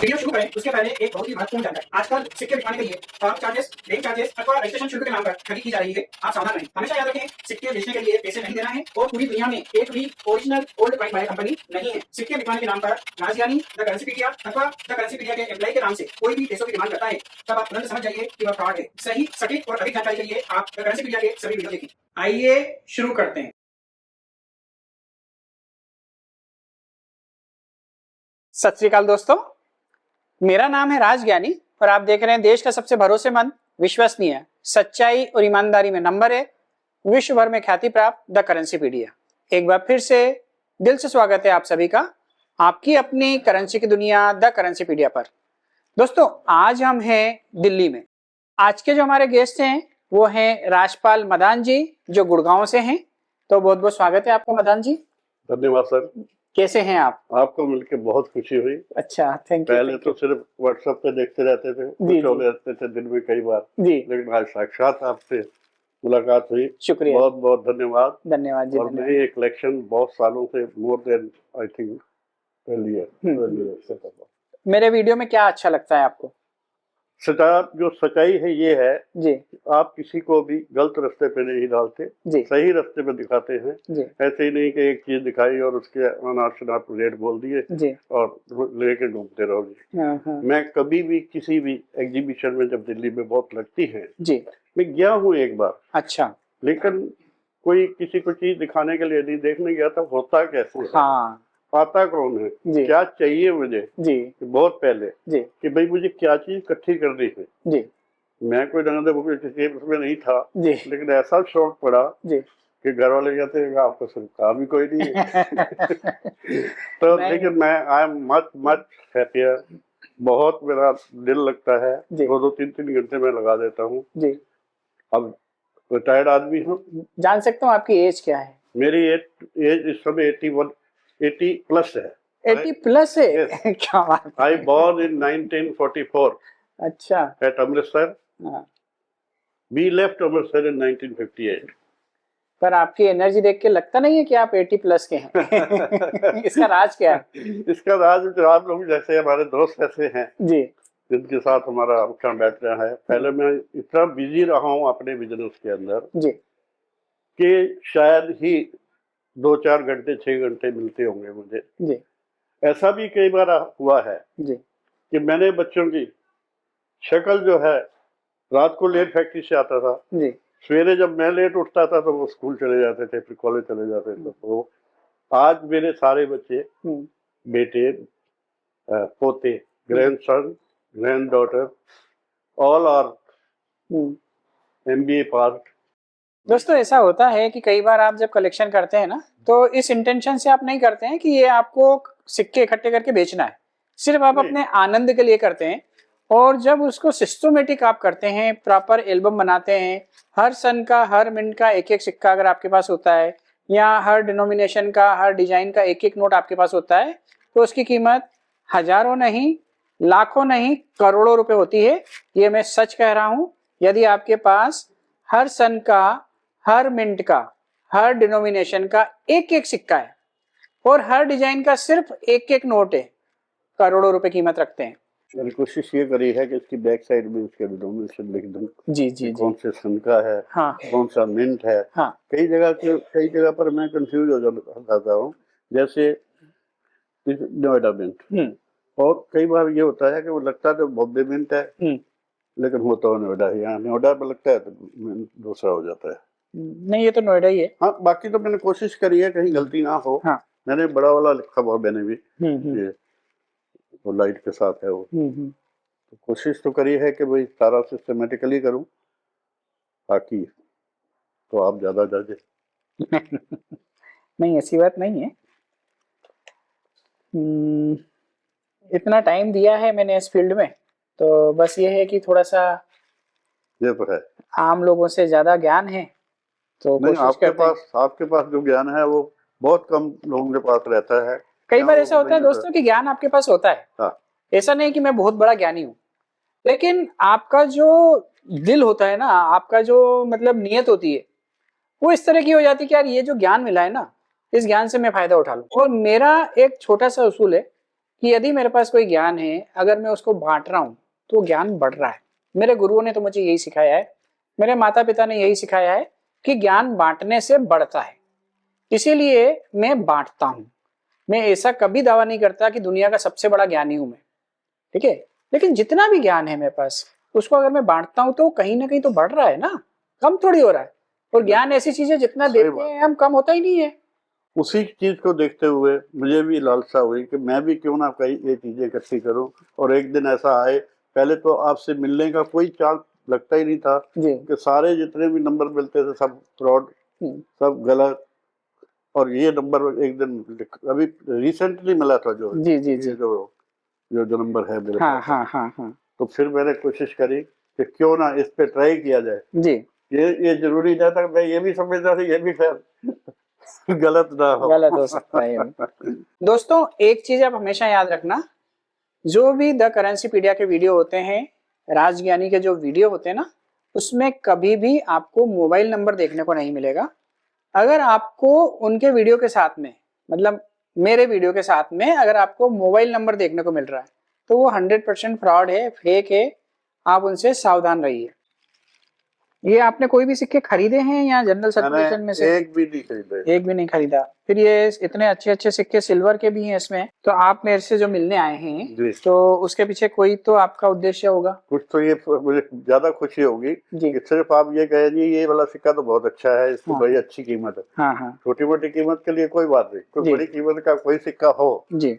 Video शुरू करें उसके पहले एक बहुत ही महत्वपूर्ण जानकारी। आजकल सिक्के बिकवाने के लिए फॉर्म चार्जेस, बैंक चार्जेस अथवा रजिस्ट्रेशन शुल्क के नाम पर ठगी की जा रही है। आप सावधान रहें। हमेशा याद रखें, सिक्के बेचने के लिए पैसे नहीं देना है और पूरी दुनिया में एक भी original old coin buyer company नहीं है। सिक्के बिकवाने के नाम पर राजज्ञानी, द करेंसीपीडिया अथवा द करेंसीपीडिया के एम्प्लॉय के नाम से कोई भी पैसों की डिमांड करता है, तब आप तुरंत समझ जाइए कि वह फ्रॉड है। सही, सटीक और अधिक जानकारी के लिए आप द करेंसीपीडिया के सभी वीडियो देखें। आइए शुरू करते हैं। सत श्री अकाल दोस्तों, मेरा नाम है राजज्ञानी और आप देख रहे हैं देश का सबसे भरोसेमंद, विश्वसनीय, सच्चाई और ईमानदारी में नंबर है, विश्व भर में ख्याति प्राप्त द करेंसीपीडिया। एक बार फिर से दिल से स्वागत है आप सभी का आपकी अपनी करेंसी की दुनिया द करेंसीपीडिया पर। दोस्तों, आज हम हैं दिल्ली में। आज के जो हमारे गेस्ट हैं वो हैं राजपाल मदान जी, जो गुड़गांव से हैं। तो बहुत बहुत स्वागत है आपका मदान जी। धन्यवाद सर। कैसे हैं आप? आपको मिलकर बहुत खुशी हुई। अच्छा, थैंक यू। पहले तो सिर्फ व्हाट्सएप पे देखते रहते थे, कुछ हो रहते थे दिन में कई बार जी, लेकिन आज साक्षात आपसे मुलाकात हुई। शुक्रिया, बहुत बहुत धन्यवाद। धन्यवाद जी। और मेरी एक कलेक्शन बहुत सालों से, more than I think 12 year. मेरे वीडियो में क्या अच्छा लगता है आपको? जो सच्चाई है ये है जी, आप किसी को भी गलत रास्ते पे नहीं डालते जी, सही रास्ते पे दिखाते हैं जी। ऐसे ही नहीं कि एक चीज दिखाई और उसके अनाप शनाप रेट बोल दिए जी और लेके घूमते रहोगे। मैं कभी भी किसी भी एग्जीबिशन में, जब दिल्ली में बहुत लगती है जी, मैं गया हूँ एक बार। अच्छा, लेकिन कोई किसी को चीज दिखाने के लिए नहीं, देखने गया था होता कैसे। हाँ, पाता कौन है जी, क्या चाहिए मुझे जी, बहुत पहले जी, कि भाई मुझे क्या चीज इकट्ठी करनी है जी। मैं कोई उसमें नहीं था जी, लेकिन ऐसा शौक पड़ा जी कि घर वाले कहते हैं आपको सिर्फ काम ही कोई नहीं है। तो लेकिन मैं I am much much happier. बहुत मेरा दिल लगता है, 2-3 घंटे में लगा देता हूँ जी। अब रिटायर्ड आदमी हूँ। जान सकता हूँ आपकी एज क्या है? मेरी एज इस समय 80 प्लस है। 80 प्लस है? yes. क्या बात है। I born in 1944 अच्छा, at Amritsar. We left Amritsar in 1958। पर आपकी एनर्जी देख के लगता नहीं है कि आप 80 प्लस के हैं। इसका राज क्या है? इसका राज आप लोग जैसे हमारे दोस्त ऐसे हैं जी, जिनके साथ हमारा उठना बैठ रहा है। पहले मैं इतना बिजी रहा हूँ अपने बिजनेस के अंदर जी कि शायद ही 2-4 घंटे 6 घंटे मिलते होंगे मुझे जी। ऐसा भी कई बार हुआ है जी कि मैंने बच्चों की शक्ल जो है, रात को लेट फैक्ट्री से आता था जी, सवेरे जब मैं लेट उठता था तो वो स्कूल चले जाते थे, फिर कॉलेज चले जाते थे। तो आज मेरे सारे बच्चे, बेटे, पोते, grandson, granddaughter, all are MBA pass. दोस्तों, ऐसा होता है कि कई बार आप जब कलेक्शन करते हैं ना, तो इस इंटेंशन से आप नहीं करते हैं कि ये आपको सिक्के इकट्ठे करके बेचना है। सिर्फ आप अपने आनंद के लिए करते हैं। और जब उसको सिस्टमेटिक आप करते हैं, प्रॉपर एल्बम बनाते हैं, हर सन का, हर मिनट का एक एक सिक्का अगर आपके पास होता है, या हर डिनोमिनेशन का, हर डिजाइन का एक एक नोट आपके पास होता है, तो उसकी कीमत हजारों नहीं, लाखों नहीं, करोड़ों रुपए होती है। ये मैं सच कह रहा हूं। यदि आपके पास हर सन का, हर मिनट का, हर डिनोमिनेशन का एक एक सिक्का है और हर डिजाइन का सिर्फ एक एक नोट है, करोड़ों रुपए कीमत रखते हैं। मैंने कोशिश ये करी है कि इसकी बैक साइड में उसके डिनोमिनेशन लिख दूं जी जी, कौन से सन का है, हाँ, कौन सा मिनट है। हाँ, कई जगह पर मैं कंफ्यूज हो जाता हूँ, जैसे नोएडा मिंट, और कई बार ये होता है कि वो लगता है तो बॉम्बे मिंट है लेकिन होता है नोएडा ही। यहाँ नोएडा पे लगता है तो दूसरा हो जाता है। नहीं, ये तो नोएडा ही है। हाँ, बाकी तो मैंने कोशिश करी है कहीं गलती ना हो। हाँ, मैंने बड़ा वाला लिखा हुआ मैंने भी, ये वो लाइट के साथ है वो। तो कोशिश तो करी है कि भाई सारा सिस्टमेटिकली करूं, ताकि तो आप ज्यादा जजे। नहीं, ऐसी बात नहीं है। इतना टाइम दिया है मैंने इस फील्ड में, तो बस ये है कि थोड़ा सा ये तो है, आम लोगों से ज्यादा ज्ञान है, तो नहीं, आपके पास जो ज्ञान है वो बहुत कम लोगों के पास रहता है। कई बार ऐसा होता है दोस्तों कि ज्ञान आपके पास होता है। हाँ, ऐसा नहीं कि मैं बहुत बड़ा ज्ञानी हूँ, लेकिन आपका जो दिल होता है ना, आपका जो मतलब नियत होती है, वो इस तरह की हो जाती है कि यार ये जो ज्ञान मिला है ना, इस ज्ञान से मैं फायदा उठा लूं। और मेरा एक छोटा सा उसूल है कि यदि मेरे पास कोई ज्ञान है, अगर मैं उसको बांट रहा हूँ तो ज्ञान बढ़ रहा है। मेरे गुरुओं ने तो मुझे यही सिखाया है, मेरे माता पिता ने यही सिखाया है कि ज्ञान बांटने से बढ़ता है, इसीलिए मैं बांटता हूँ। मैं ऐसा कभी दावा नहीं करता कि दुनिया का सबसे बड़ा ज्ञानी हूं मैं, ठीक है, लेकिन जितना भी ज्ञान है मेरे पास उसको अगर मैं बांटता हूं तो कहीं ना कहीं तो बढ़ रहा है ना, कम थोड़ी हो रहा है। और ज्ञान ऐसी चीज है जितना देते हैं हम कम होता ही नहीं है। उसी चीज को देखते हुए मुझे भी लालसा हुई कि मैं भी क्यों ना कई ये चीजें इकट्ठी करूं, और एक दिन ऐसा आए, पहले तो आपसे मिलने का कोई चांस लगता ही नहीं था कि सारे जितने भी नंबर मिलते थे सब फ्रॉड, सब गलत, और ये नंबर एक दिन अभी रिसेंटली मिला था जो जो नंबर है मेरे पास। हाँ। तो फिर मैंने कोशिश करी कि क्यों ना इस पे ट्राई किया जाए जी। ये जरूरी नहीं था, मैं ये भी समझता था ये भी फिर गलत ना हो, गलत हो सकता है। दोस्तों एक चीज आप हमेशा याद रखना, जो भी द करेंसीपीडिया के वीडियो होते हैं, राजज्ञानी के जो वीडियो होते हैं ना, उसमें कभी भी आपको मोबाइल नंबर देखने को नहीं मिलेगा। अगर आपको उनके वीडियो के साथ में, मतलब मेरे वीडियो के साथ में अगर आपको मोबाइल नंबर देखने को मिल रहा है तो वो 100% फ्रॉड है, फेक है, आप उनसे सावधान रहिए। ये आपने कोई भी सिक्के खरीदे हैं या जनरल सर्कुलेशन में से? एक भी नहीं खरीदा। एक भी नहीं खरीदा। फिर ये इतने अच्छे अच्छे सिक्के सिल्वर के भी हैं इसमें, तो आप मेरे से जो मिलने आए हैं तो उसके पीछे कोई तो आपका उद्देश्य होगा कुछ। तो ये मुझे ज्यादा खुशी होगी कि सिर्फ आप ये कहे जी ये वाला सिक्का तो बहुत अच्छा है, इसकी बड़ी अच्छी कीमत है। हाँ। छोटी मोटी कीमत के लिए कोई बात नहीं, कोई बड़ी कीमत का कोई सिक्का हो जी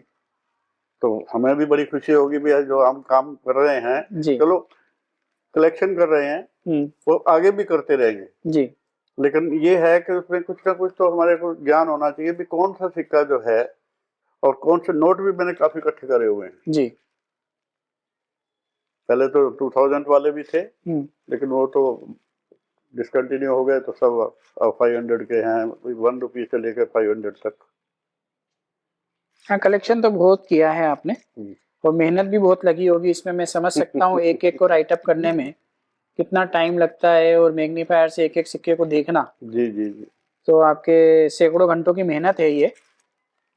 तो हमें भी बड़ी खुशी होगी भैया, जो हम काम कर रहे हैं चलो कलेक्शन कर रहे हैं वो आगे भी करते रहेंगे जी। लेकिन ये है कि उसमें कुछ ना कुछ तो हमारे को ज्ञान होना चाहिए भी कौन सा सिक्का जो है, और कौन से नोट भी मैंने काफी इकट्ठे करे हुए हैं जी। पहले तो 2000 वाले भी थे लेकिन वो तो डिसकंटिन्यू हो गए, तो सब 500 के हैं, 1 रुपये से लेकर 500 तक। हाँ, कलेक्शन तो बहुत किया है आपने और मेहनत भी बहुत लगी होगी इसमें, मैं समझ सकता हूँ एक एक को राइट अप करने में कितना टाइम लगता है, और मैग्नीफायर से एक एक सिक्के को देखना जी जी जी, तो आपके सैकड़ों घंटों की मेहनत है ये।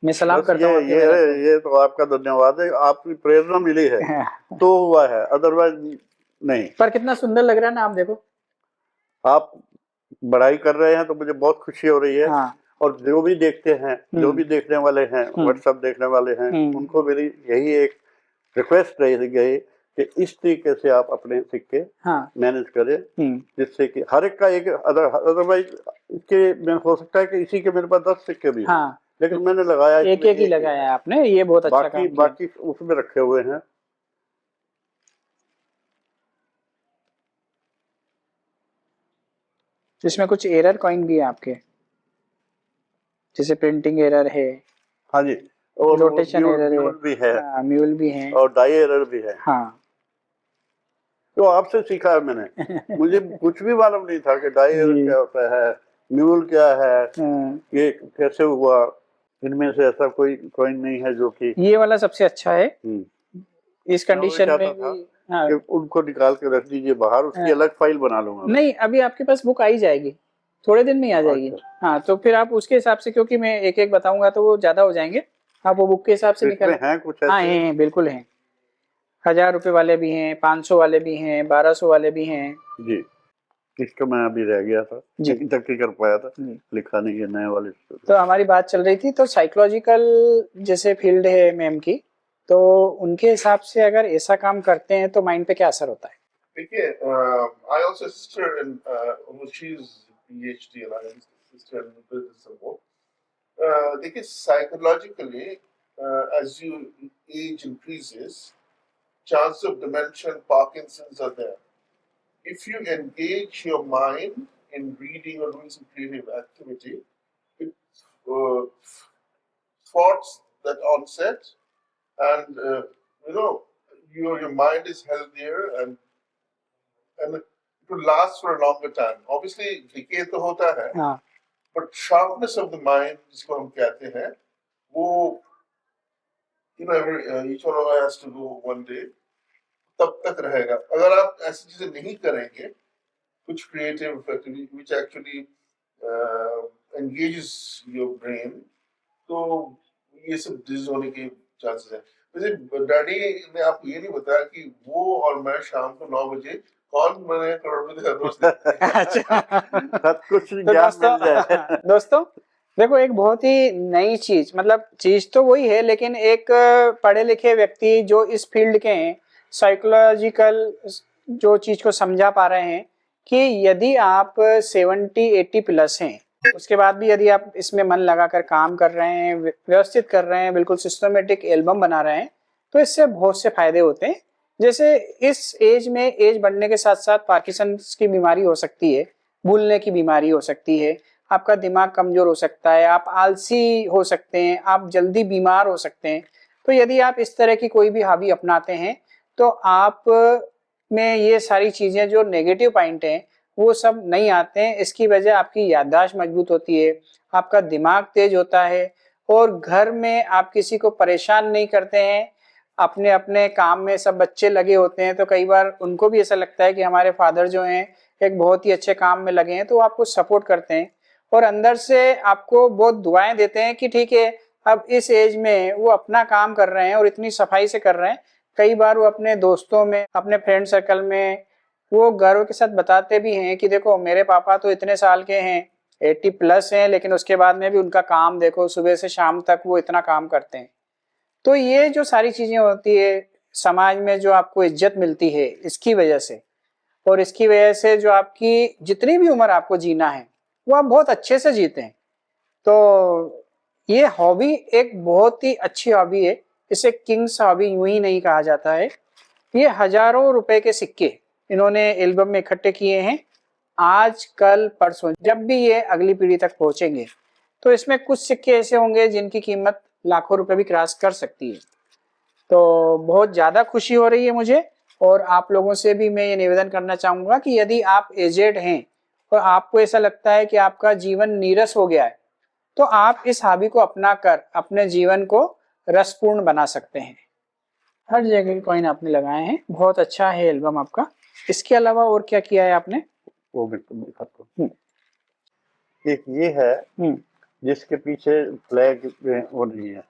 मैं सलाम करता हूँ। ये तो आपका धन्यवाद है, आपकी प्रेरणा मिली है तो हुआ है, अदरवाइज नहीं। पर कितना सुंदर लग रहा है ना, आप देखो, आप बढ़ाई कर रहे हैं तो मुझे बहुत खुशी हो रही है। हाँ। और जो भी देखते हैं, जो भी देखने वाले हैं, व्हाट्सएप देखने वाले हैं, उनको मेरी यही एक रिक्वेस्ट रही गई कि इस तरीके से आप अपने सिक्के मैनेज करें जिससे कि हर एक का एक, अदरवाइज इसके हो सकता है कि इसी के मेरे पास 10 सिक्के भी हैं, लेकिन मैंने लगाया एक ही लगाया आपने, ये बहुत अच्छा काम किया। बाकी उसमें रखे हुए हैं। इसमें कुछ एरर कॉइन भी है आपके, जैसे प्रिंटिंग एरर है, हाँ जी, और रोटेशन एरर भी है, म्यूल भी है, और डाई एरर भी है। हाँ, तो आपसे सीखा है मैंने मुझे कुछ भी मालूम नहीं था कि डाई एरर क्या होता है, म्यूल क्या है, ये कैसे हुआ। इनमें से ऐसा कोई कॉइन नहीं है जो कि ये वाला सबसे अच्छा है इस कंडीशन में भी। हाँ, कि उनको निकाल के रख दीजिए बाहर, उसकी अलग फाइल बना लूंगा। नहीं, अभी आपके पास बुक आई जाएगी, थोड़े दिन में ही आ जाएगी। हाँ, तो फिर आप उसके हिसाब से, क्योंकि मैं एक एक बताऊंगा तो वो ज्यादा हो जाएंगे, आप वो बुक के हिसाब से निकाल। हैं कुछ ऐसे? हाँ हैं, बिल्कुल हैं। 1000 रुपए वाले भी हैं, 500 वाले भी हैं, 1200 वाले भी हैं जी। इसका मैं अभी रह गया था जी, तक कर पाया था, लिखा नहीं है नए वाले। तो हमारी बात चल रही थी, तो साइकोलॉजिकल जैसे फील्ड है मैम की, तो उनके हिसाब से अगर ऐसा काम करते हैं तो माइंड पे क्या असर होता है? देखिए, I also sister in she is PhD and I am sister in business support. देखिए, psychologically as you age increases, chance of dementia and Parkinson's are there. If you engage your mind in reading or doing some creative activity, it thwarts that onset, and your mind is healthier and it will last for a longer time. Obviously, decay तो होता है, but sharpness of the mind, जिसको हम कहते हैं, वो each one of us has to go one day. तब तक रहेगा। अगर आप ऐसी चीजें नहीं करेंगे, कुछ creative activity which actually engages your brain, तो ये सब डिजीज होने के चांसेस है। वैसे डैडी ने आपको ये नहीं बताया कि वो और मैं शाम को 9 बजे कौन बने करोड़पति हर रोज देखते हैं? अच्छा सब कुछ तो ज्ञान मिल जाए। दोस्तों देखो, एक बहुत ही नई चीज, मतलब चीज तो वही है, लेकिन एक पढ़े लिखे व्यक्ति जो इस फील्ड के हैं, साइकोलॉजिकल जो चीज को समझा पा रहे हैं कि यदि आप 70-80 प्लस हैं, उसके बाद भी यदि आप इसमें मन लगाकर काम कर रहे हैं, व्यवस्थित कर रहे हैं, बिल्कुल सिस्टमेटिक एल्बम बना रहे हैं, तो इससे बहुत से फायदे होते हैं। जैसे इस एज में, एज बढ़ने के साथ साथ पार्किंसंस की बीमारी हो सकती है, भूलने की बीमारी हो सकती है, आपका दिमाग कमजोर हो सकता है, आप आलसी हो सकते हैं, आप जल्दी बीमार हो सकते हैं। तो यदि आप इस तरह की कोई भी हॉबी अपनाते हैं तो आप में ये सारी चीजें जो नेगेटिव पॉइंट हैं वो सब नहीं आते हैं। इसकी वजह आपकी याददाश्त मजबूत होती है, आपका दिमाग तेज होता है, और घर में आप किसी को परेशान नहीं करते हैं। अपने अपने काम में सब बच्चे लगे होते हैं, तो कई बार उनको भी ऐसा लगता है कि हमारे फादर जो हैं एक बहुत ही अच्छे काम में लगे हैं, तो वो आपको सपोर्ट करते हैं और अंदर से आपको बहुत दुआएं देते हैं कि ठीक है, अब इस एज में वो अपना काम कर रहे हैं और इतनी सफाई से कर रहे हैं। कई बार वो अपने दोस्तों में, अपने फ्रेंड सर्कल में वो गर्व के साथ बताते भी हैं कि देखो मेरे पापा तो इतने साल के हैं, 80 प्लस हैं, लेकिन उसके बाद में भी उनका काम देखो, सुबह से शाम तक वो इतना काम करते हैं। तो ये जो सारी चीजें होती है समाज में, जो आपको इज्जत मिलती है इसकी वजह से, और इसकी वजह से जो आपकी जितनी भी उम्र आपको जीना है वो आप बहुत अच्छे से जीते हैं। तो ये हॉबी एक बहुत ही अच्छी हॉबी है, इसे किंग्स हॉबी यूं ही नहीं कहा जाता है। ये हजारों रुपए के सिक्के इन्होंने एल्बम में इकट्ठे किए हैं, आज कल परसों जब भी ये अगली पीढ़ी तक पहुंचेंगे तो इसमें कुछ सिक्के ऐसे होंगे जिनकी कीमत लाखों रुपए भी क्रॉस कर सकती है। तो बहुत ज्यादा खुशी हो रही है मुझे, और आप लोगों से भी मैं ये निवेदन करना चाहूंगा कि यदि आप एजेड हैं और आपको ऐसा लगता है कि आपका जीवन नीरस हो गया है, तो आप इस हॉबी को अपना कर अपने जीवन को रसपूर्ण बना सकते हैं। हर जगह कॉइन आपने लगाए हैं, बहुत अच्छा है एल्बम आपका। इसके अलावा और क्या किया है आपने? वो बिल्कुल दिखाता हूँ। एक ये है जिसके पीछे फ्लैग वो नहीं है।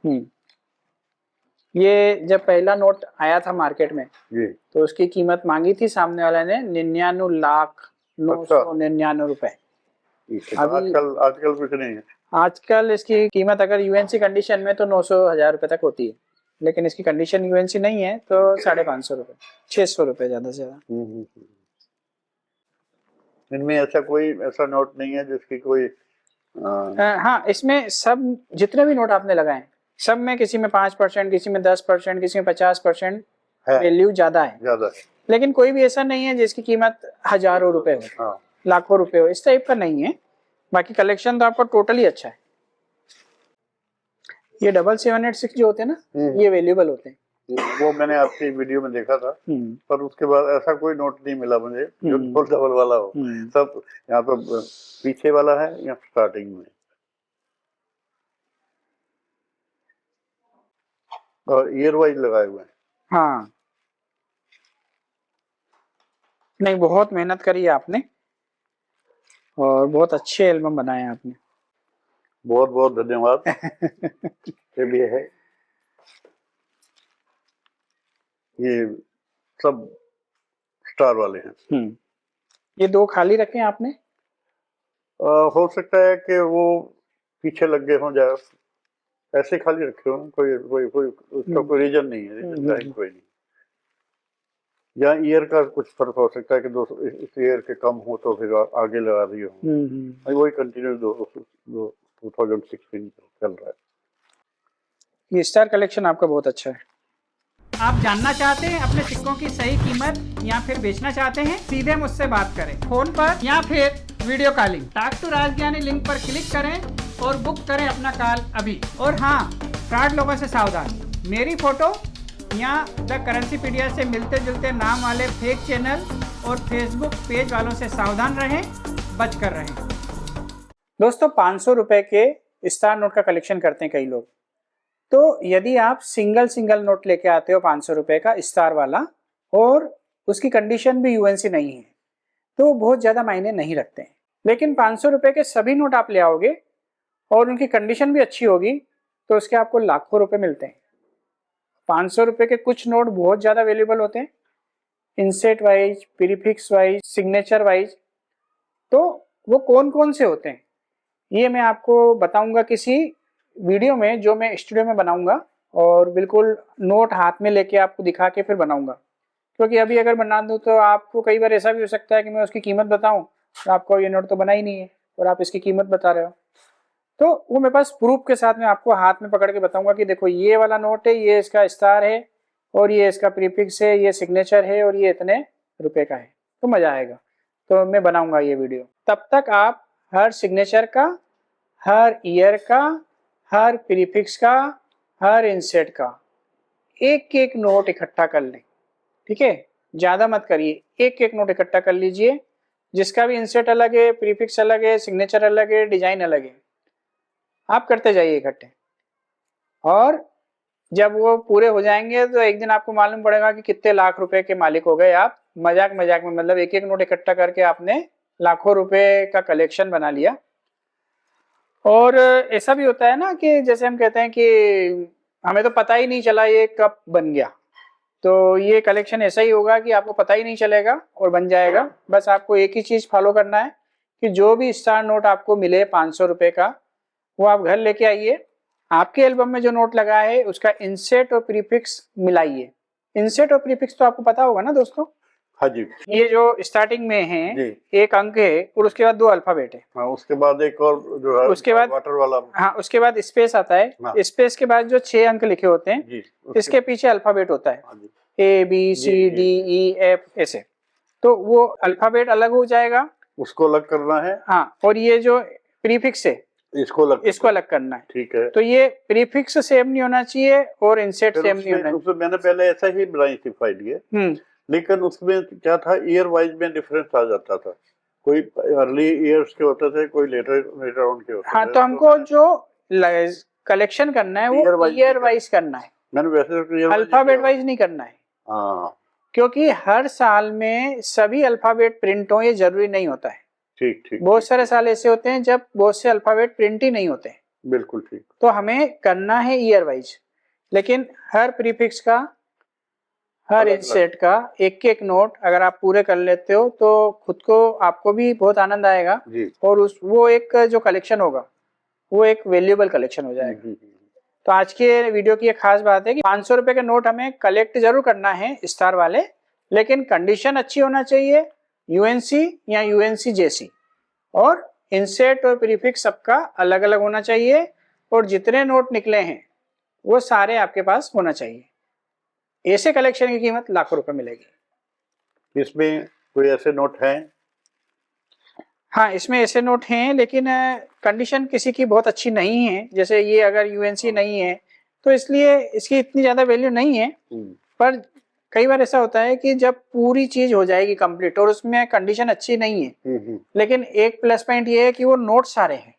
ये जब पहला नोट आया था मार्केट में जी, तो उसकी कीमत मांगी थी सामने वाले ने 99,999 रुपए। आजकल कुछ नहीं है। आजकल इसकी कीमत अगर यूएनसी कंडीशन में तो 900,000 रुपए तक होती है, लेकिन इसकी कंडीशन यूएनसी नहीं है तो 550 रुपए, 600 रुपए ज्यादा से ज्यादा। इनमें ऐसा नोट नहीं है जिसकी कोई हाँ, इसमें सब जितने भी नोट आपने लगाए सब में किसी में 5%, किसी में 10%, किसी में 50% वैल्यू ज्यादा है, लेकिन कोई भी ऐसा नहीं है जिसकी कीमत हजारों रुपए हो, लाखों रुपए हो, इस टाइप का नहीं है। बाकी कलेक्शन तो आपका टोटली अच्छा है। ये 7786 जो होते हैं ना, ये वैल्यूएबल होते हैं। वो मैंने आपकी वीडियो में देखा था, पर उसके बाद ऐसा कोई नोट नहीं मिला मुझे जो डबल वाला हो। सब यहाँ पर पीछे वाला है या स्टार्टिंग में, और ईयर वाइज लगाए हुए हैं। हाँ, नहीं, बहुत मेहनत करी है आपने और बहुत अच्छे एल्बम बनाए हैं आपने। बहुत बहुत धन्यवाद। ये भी है, ये सब स्टार वाले हैं। ये 2 खाली रखे हैं आपने? हो सकता है कि वो पीछे लग गए हों, जाए ऐसे खाली रखे हो। कोई उसका कोई रीजन नहीं है, कोई नहीं। या ईयर का कुछ फर्क हो सकता है कि इस ईयर के कम हो तो फिर आगे लगा दिए हो। वही कंटिन्यू 2016 चल रहा है। ये स्टार कलेक्शन आपका बहुत अच्छा है। आप जानना चाहते हैं अपने सिक्कों की सही कीमत या फिर बेचना चाहते हैं, सीधे मुझसे बात करें फोन पर या फिर video calling. Talk to Rajgyani link पर क्लिक करें और बुक करें अपना कॉल अभी। और हाँ, फ्रॉड लोगों से सावधान। मेरी फोटो या द करेंसीपीडिया से मिलते जुलते नाम वाले फेक चैनल और फेसबुक पेज वालों से सावधान रहें, बच कर रहें। दोस्तों, 500 रुपए के स्टार नोट का कलेक्शन करते हैं कई लोग। तो यदि आप सिंगल नोट लेके आते हो 500 रुपए का स्टार वाला, और उसकी कंडीशन भी यूएनसी नहीं है, तो बहुत ज़्यादा मायने नहीं रखते हैं। लेकिन 500 रुपए के सभी नोट आप ले आओगे और उनकी कंडीशन भी अच्छी होगी, तो उसके आपको लाखों रुपए मिलते हैं। 500 रुपए के कुछ नोट बहुत ज्यादा वैल्यूएबल होते हैं, inset wise, prefix wise, signature wise. तो वो कौन कौन से होते हैं ये मैं आपको बताऊंगा किसी वीडियो में, जो मैं स्टूडियो में बनाऊंगा और बिल्कुल नोट हाथ में लेके आपको दिखा के फिर बनाऊंगा। क्योंकि अभी अगर बना दूं तो आपको कई बार ऐसा भी हो सकता है कि मैं उसकी कीमत बताऊं तो आपको ये नोट तो बना ही नहीं है और आप इसकी कीमत बता रहे हो। तो वो मेरे पास प्रूफ के साथ में आपको हाथ में पकड़ के बताऊंगा कि देखो ये वाला नोट है, ये इसका स्टार है और ये इसका प्रीफिक्स है, ये सिग्नेचर है और ये इतने रुपए का है। तो मजा आएगा। तो मैं बनाऊंगा ये वीडियो। तब तक आप हर सिग्नेचर का, हर ईयर का, हर प्रीफिक्स का, हर इंसेट का एक एक नोट इकट्ठा कर लें। ठीक है, ज्यादा मत करिए, एक एक नोट इकट्ठा कर लीजिए, जिसका भी इंसेट अलग है, प्रीफिक्स अलग है, सिग्नेचर अलग है, डिजाइन अलग है। आप करते जाइए इकट्ठे, और जब वो पूरे हो जाएंगे तो एक दिन आपको मालूम पड़ेगा कि कितने लाख रुपए के मालिक हो गए आप। मजाक मजाक में, मतलब एक एक नोट इकट्ठा करके आपने लाखों रुपए का कलेक्शन बना लिया। और ऐसा भी होता है ना कि जैसे हम कहते हैं कि हमें तो पता ही नहीं चला ये कब बन गया, तो ये कलेक्शन ऐसा ही होगा कि आपको पता ही नहीं चलेगा और बन जाएगा। बस आपको एक ही चीज फॉलो करना है कि जो भी स्टार नोट आपको मिले 500 रुपए का, वो आप घर लेके आइए। आपके एल्बम में जो नोट लगा है उसका इंसेट और प्रीफिक्स मिलाइए। इंसेट और प्रीफिक्स तो आपको पता होगा ना दोस्तों? हाँ जी। ये जो स्टार्टिंग में है एक अंक है और उसके बाद 2 अल्फाबेट है। हाँ, उसके बाद एक और जो है उसके बाद वाटर वाला। हाँ, उसके बाद स्पेस आता है। हाँ। स्पेस के बाद जो 6 अंक लिखे होते हैं जी, इसके पीछे अल्फाबेट होता है। हाँ, A B C D E F ऐसे। तो वो अल्फाबेट अलग हो जाएगा, उसको अलग करना है। हाँ, और ये जो प्रीफिक्स है इसको अलग करना है। ठीक है। तो ये प्रीफिक्स सेम नहीं होना चाहिए और इंसेट सेम नहीं होना चाहिए। मैंने पहले ऐसा ही बनाई थी फाइल, लेकिन उसमें क्या था, ईयर वाइज में डिफरेंस आ जाता था। कोई अर्ली ईयर्स के होते थे, कोई लेटर ऑन के होते थे। हाँ, तो हमको जो कलेक्शन करना है वो ईयर वाइज करना है। मैंने वैसे अल्फाबेट वाइज नहीं करना है। हाँ, क्योंकि हर साल में सभी अल्फाबेट प्रिंट हो ये जरूरी नहीं होता है। ठीक ठीक। बहुत सारे साल ऐसे होते हैं जब बहुत से अल्फाबेट प्रिंट ही नहीं होते। बिल्कुल ठीक। तो हमें करना है ईयर वाइज, लेकिन हर प्रीफिक्स का, हर इंसेट का एक एक नोट अगर आप पूरे कर लेते हो तो खुद को, आपको भी बहुत आनंद आएगा जी। और वो एक जो कलेक्शन होगा वो एक वैल्यूएबल कलेक्शन हो जाएगा। तो आज के वीडियो की एक खास बात है कि 500 रुपए के नोट हमें कलेक्ट जरूर करना है स्टार वाले, लेकिन कंडीशन अच्छी होना चाहिए, यूएनसी या यूएनसी जैसी, और इंसेट और प्रीफिक्स सबका अलग अलग होना चाहिए, और जितने नोट निकले हैं वो सारे आपके पास होना चाहिए। ऐसे कलेक्शन की कीमत लाखों रुपए मिलेगी। इसमें कोई ऐसे नोट हैं? हाँ, इसमें ऐसे नोट हैं, लेकिन कंडीशन किसी की बहुत अच्छी नहीं है। जैसे ये अगर यूएनसी नहीं है तो इसलिए इसकी इतनी ज्यादा वैल्यू नहीं है। पर कई बार ऐसा होता है कि जब पूरी चीज हो जाएगी कंप्लीट और उसमें कंडीशन अच्छी नहीं है, लेकिन एक प्लस पॉइंट ये है कि वो नोट सारे हैं,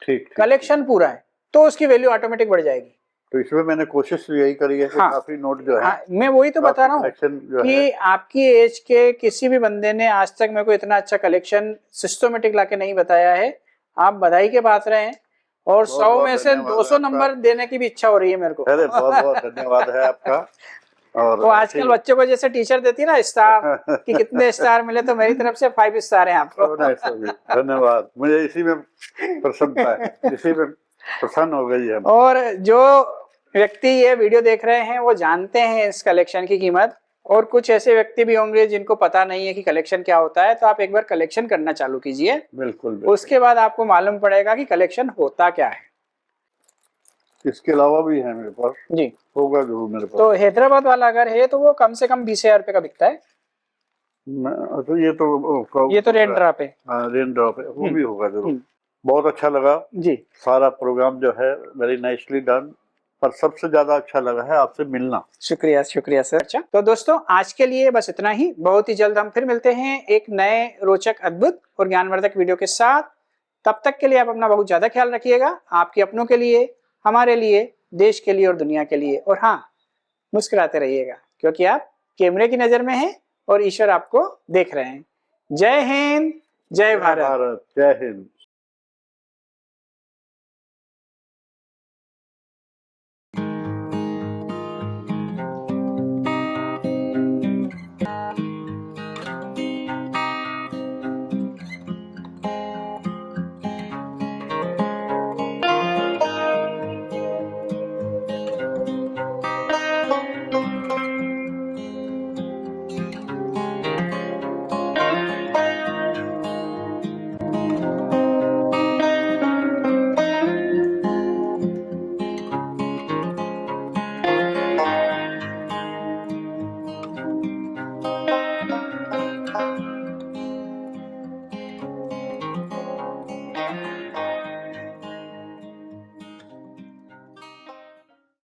ठीक, कलेक्शन पूरा है, तो उसकी वैल्यू ऑटोमेटिक बढ़ जाएगी। तो इसमें मैंने कोशिश यही करी है कि हाँ, काफी नोट जो है, हाँ, मैं वही तो बता रहा हूँ कि आपकी एज के किसी भी बंदे ने आज तक मेरे को इतना अच्छा कलेक्शन सिस्टमेटिक लाके नहीं बताया है। आप बधाई के पात्र हैं, और 100 में से 200 नंबर देने की भी इच्छा हो रही है मेरे को। अरे बहुत बहुत धन्यवाद है आपका। और वो आजकल बच्चों को जैसे टीचर देती है ना स्टार कि कितने स्टार मिले, तो मेरी तरफ से 5 स्टार हैं आपको। धन्यवाद, मुझे इसी में प्रसन्नता है, इसी में प्रसन्न हो गई है। और जो व्यक्ति ये वीडियो देख रहे हैं वो जानते हैं इस कलेक्शन की कीमत, और कुछ ऐसे व्यक्ति भी होंगे जिनको पता नहीं है कि कलेक्शन क्या होता है। तो आप एक बार कलेक्शन करना चालू कीजिए, बिल्कुल। उसके बाद आपको मालूम पड़ेगा कि कलेक्शन होता क्या है। इसके अलावा भी है मेरे पास जी, होगा जरूर मेरे पास। तो हैदराबाद वाला अगर है तो वो कम से कम 20,000 रुपए का बिकता है। तो ये तो रेन ड्रॉप है। रेन ड्रॉप है, वो भी होगा जरूर। बहुत अच्छा लगा जी, सारा प्रोग्राम जो है वेरी नाइसली डन, पर सबसे ज्यादा अच्छा लगा है आपसे मिलना। शुक्रिया शुक्रिया सर। अच्छा, तो दोस्तों आज के लिए बस इतना ही। बहुत ही जल्द हम फिर मिलते हैं एक नए रोचक, अद्भुत और ज्ञानवर्धक वीडियो के साथ। तब तक के लिए आप अपना बहुत ज्यादा ख्याल रखिएगा, आपके अपनों के लिए, हमारे लिए, देश के लिए और दुनिया के लिए। और हाँ, मुस्कुराते रहिएगा, क्योंकि आप कैमरे की नजर में हैं और ईश्वर आपको देख रहे हैं। जय हिंद, जय भारत। जय हिंद।